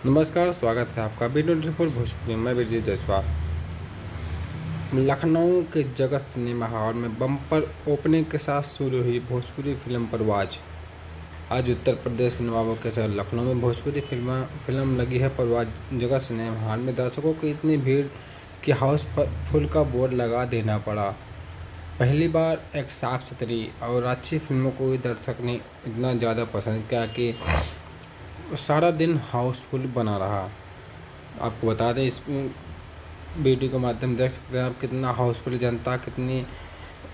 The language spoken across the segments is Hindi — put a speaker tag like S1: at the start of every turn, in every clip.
S1: नमस्कार, स्वागत है आपका B24 भोजपुरी। मैं विजय जायसवाल। लखनऊ के जगत सिनेमा हॉल में बम्पर ओपनिंग के साथ शुरू हुई भोजपुरी फिल्म परवाज। आज उत्तर प्रदेश के नवाबों के शहर लखनऊ में भोजपुरी फिल्म लगी है परवाज। जगत सिनेमा हॉल में दर्शकों की इतनी भीड़ कि हाउसफुल का बोर्ड लगा देना पड़ा। पहली बार एक साफ सुथरी और अच्छी फिल्मों को दर्शक ने इतना ज़्यादा पसंद किया कि सारा दिन हाउसफुल बना रहा। आपको बता दें, इस वीडियो के माध्यम देख सकते हैं आप कितना हाउसफुल जनता कितनी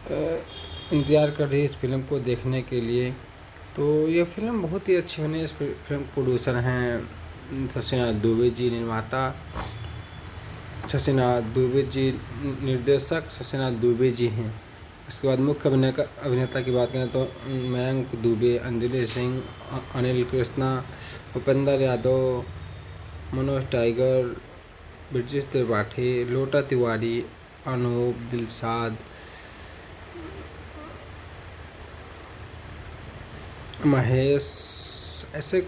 S1: इंतज़ार कर रही है इस फिल्म को देखने के लिए। तो ये फिल्म बहुत ही अच्छी बनी। इस फिल्म प्रोड्यूसर हैं शशिनाथ दुबे जी, निर्माता शशिनाथ दुबे जी, निर्देशक शशिनाथ दुबे जी हैं। उसके बाद मुख्य अभिनेता की बात करें तो मयंक दुबे, अंजलि सिंह, अनिल कृष्णा, उपेंद्र यादव, मनोज टाइगर, ब्रजेश त्रिपाठी, लोटा तिवारी, अनूप, दिलशाद, महेश, ऐसे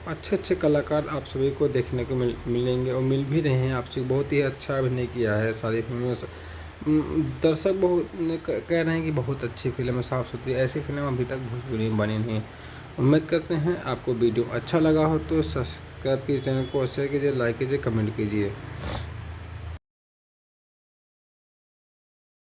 S1: अच्छे अच्छे कलाकार आप सभी को देखने को मिलेंगे और मिल भी रहे हैं आपसे। बहुत ही अच्छा अभिनय किया है सारी फिल्मों से। दर्शक बहुत कह रहे हैं कि बहुत अच्छी फिल्म है, साफ़ सुथरी। ऐसी फिल्म अभी तक भोजपुरी में बनी नहीं। उम्मीद करते हैं आपको वीडियो अच्छा लगा हो तो सब्सक्राइब कीजिए चैनल को, शेयर कीजिए, लाइक कीजिए, कमेंट कीजिए।